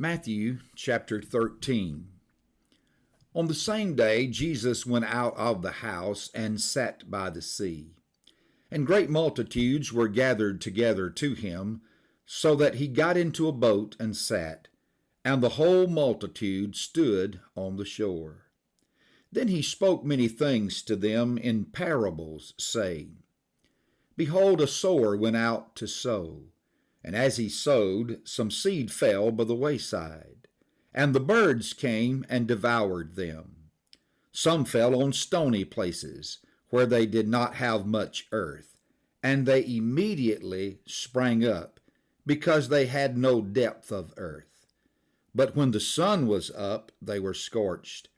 Matthew chapter 13. On the same day Jesus went out of the house and sat by the sea. And great multitudes were gathered together to him, so that he got into a boat and sat, and the whole multitude stood on the shore. Then he spoke many things to them in parables, saying, Behold, a sower went out to sow. And as he sowed, some seed fell by the wayside, and the birds came and devoured them. Some fell on stony places, where they did not have much earth, and they immediately sprang up, because they had no depth of earth. But when the sun was up, they were scorched,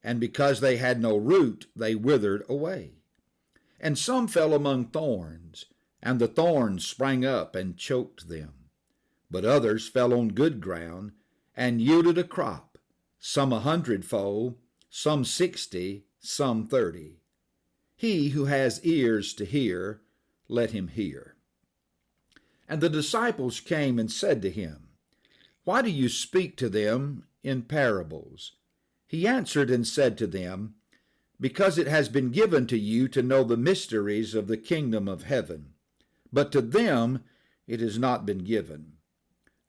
and because they had no root, they withered away. And some fell among thorns, and the thorns sprang up and choked them. But others fell on good ground and yielded a crop, some 100-fold, some 60, some 30. He who has ears to hear, let him hear. And the disciples came and said to him, Why do you speak to them in parables? He answered and said to them, Because it has been given to you to know the mysteries of the kingdom of heaven, but to them it has not been given.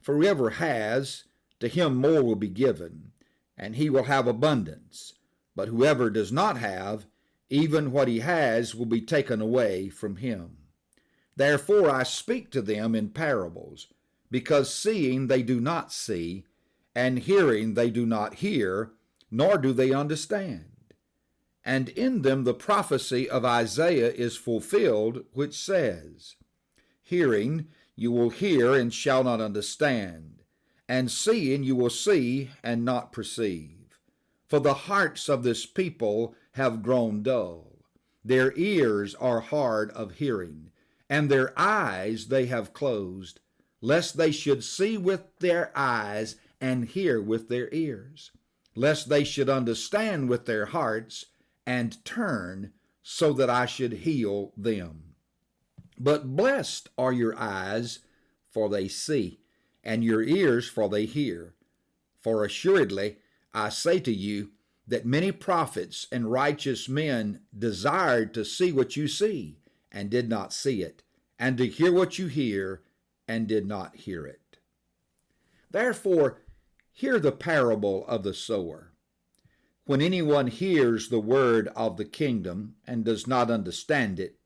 For whoever has, to him more will be given, and he will have abundance. But whoever does not have, even what he has will be taken away from him. Therefore I speak to them in parables, because seeing they do not see, and hearing they do not hear, nor do they understand. And in them the prophecy of Isaiah is fulfilled, which says, Hearing you will hear and shall not understand, and seeing you will see and not perceive. For the hearts of this people have grown dull. Their ears are hard of hearing, and their eyes they have closed, lest they should see with their eyes and hear with their ears, lest they should understand with their hearts and turn, so that I should heal them. But blessed are your eyes, for they see, and your ears, for they hear. For assuredly I say to you, that many prophets and righteous men desired to see what you see, and did not see it, and to hear what you hear, and did not hear it. Therefore, hear the parable of the sower. When anyone hears the word of the kingdom, and does not understand it,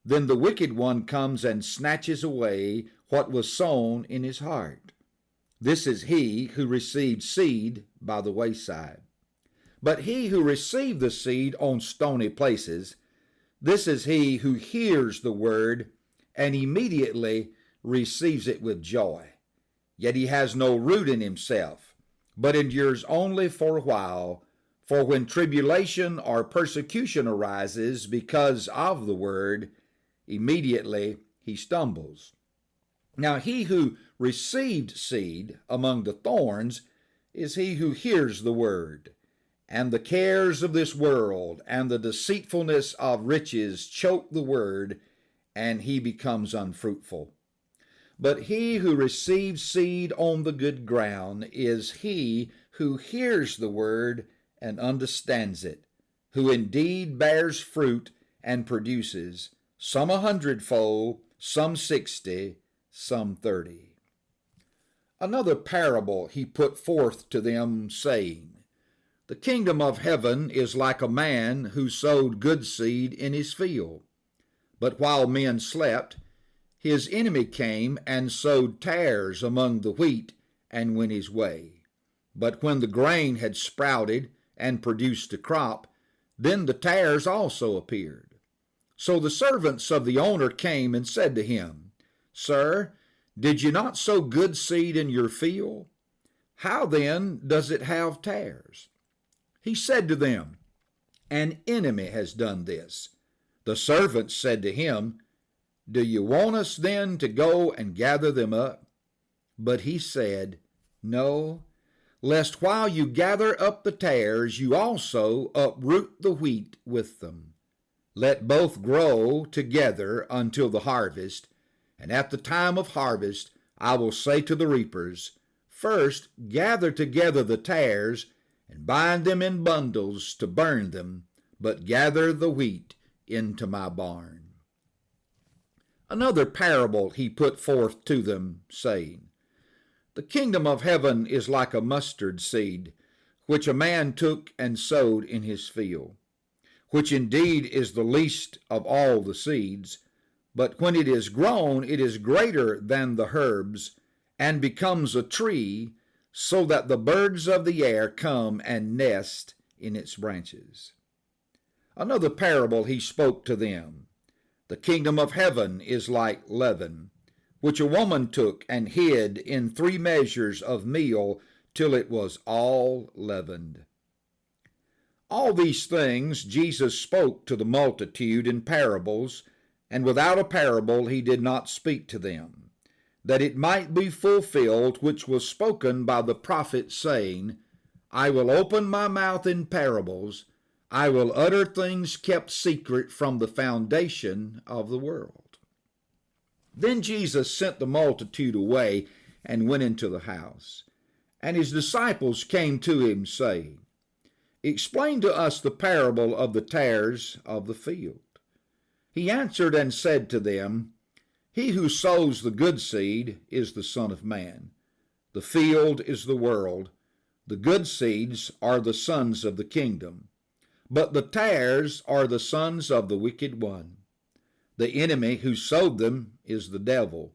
then the wicked one comes and snatches away what was sown in his heart. This is he who received seed by the wayside. But he who received the seed on stony places, this is he who hears the word and immediately receives it with joy. Yet he has no root in himself, but endures only for a while. For when tribulation or persecution arises because of the word, immediately he stumbles. Now he who received seed among the thorns is he who hears the word, and the cares of this world and the deceitfulness of riches choke the word, and he becomes unfruitful. But he who receives seed on the good ground is he who hears the word and understands it, who indeed bears fruit and produces, some 100-fold, some 60, some 30. Another parable he put forth to them, saying, The kingdom of heaven is like a man who sowed good seed in his field. But while men slept, his enemy came and sowed tares among the wheat and went his way. But when the grain had sprouted and produced a crop, then the tares also appeared. So the servants of the owner came and said to him, Sir, did you not sow good seed in your field? How then does it have tares? He said to them, An enemy has done this. The servants said to him, Do you want us then to go and gather them up? But he said, No, lest while you gather up the tares, you also uproot the wheat with them. Let both grow together until the harvest, and at the time of harvest I will say to the reapers, First, gather together the tares, and bind them in bundles to burn them, but gather the wheat into my barn. Another parable he put forth to them, saying, The kingdom of heaven is like a mustard seed, which a man took and sowed in his field, which indeed is the least of all the seeds, but when it is grown, it is greater than the herbs, and becomes a tree, so that the birds of the air come and nest in its branches. Another parable he spoke to them. The kingdom of heaven is like leaven, which a woman took and hid in 3 measures of meal till it was all leavened. All these things Jesus spoke to the multitude in parables, and without a parable he did not speak to them, that it might be fulfilled which was spoken by the prophet, saying, I will open my mouth in parables, I will utter things kept secret from the foundation of the world. Then Jesus sent the multitude away and went into the house. And his disciples came to him, saying, Explain to us the parable of the tares of the field. He answered and said to them, He who sows the good seed is the Son of Man. The field is the world. The good seeds are the sons of the kingdom. But the tares are the sons of the wicked one. The enemy who sowed them is the devil.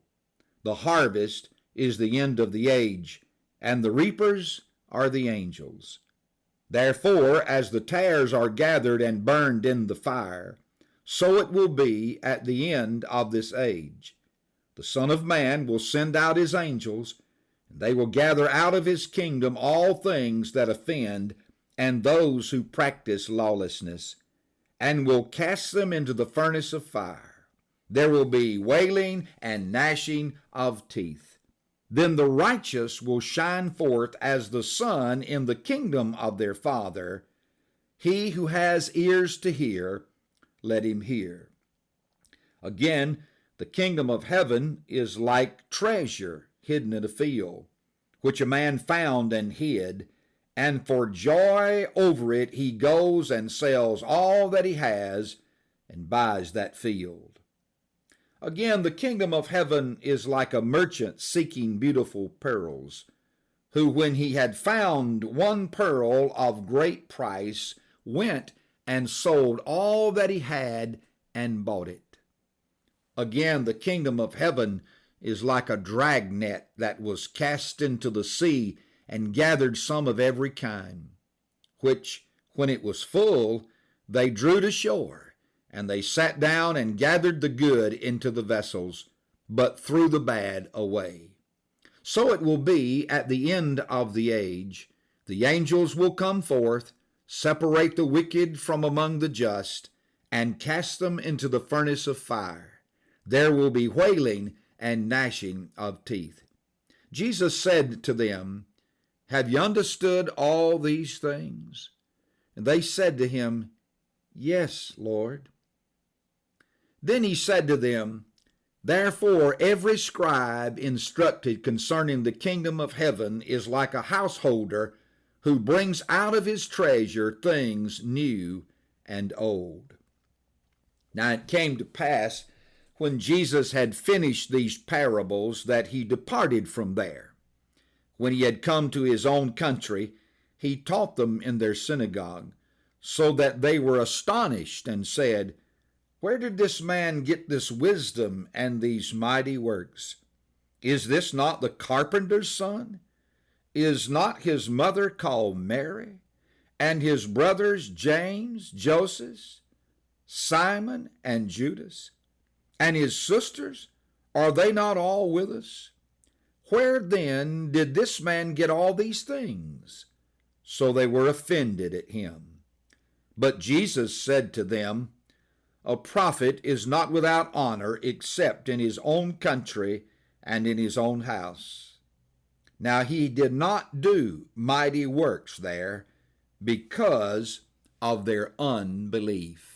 The harvest is the end of the age, and the reapers are the angels. Therefore, as the tares are gathered and burned in the fire, so it will be at the end of this age. The Son of Man will send out his angels, and they will gather out of his kingdom all things that offend and those who practice lawlessness, and will cast them into the furnace of fire. There will be wailing and gnashing of teeth. Then the righteous will shine forth as the sun in the kingdom of their Father. He who has ears to hear, let him hear. Again, the kingdom of heaven is like treasure hidden in a field, which a man found and hid, and for joy over it he goes and sells all that he has and buys that field. Again, the kingdom of heaven is like a merchant seeking beautiful pearls, who, when he had found one pearl of great price, went and sold all that he had and bought it. Again, the kingdom of heaven is like a dragnet that was cast into the sea and gathered some of every kind, which, when it was full, they drew to shore, and they sat down and gathered the good into the vessels, but threw the bad away. So it will be at the end of the age. The angels will come forth, separate the wicked from among the just, and cast them into the furnace of fire. There will be wailing and gnashing of teeth. Jesus said to them, Have you understood all these things? And they said to him, Yes, Lord. Then he said to them, Therefore every scribe instructed concerning the kingdom of heaven is like a householder who brings out of his treasure things new and old. Now it came to pass, when Jesus had finished these parables, that he departed from there. When he had come to his own country, he taught them in their synagogue, so that they were astonished and said, Where did this man get this wisdom and these mighty works? Is this not the carpenter's son? Is not his mother called Mary, and his brothers James, Joseph, Simon, and Judas? And his sisters, are they not all with us? Where then did this man get all these things? So they were offended at him. But Jesus said to them, A prophet is not without honor except in his own country and in his own house. Now he did not do mighty works there because of their unbelief.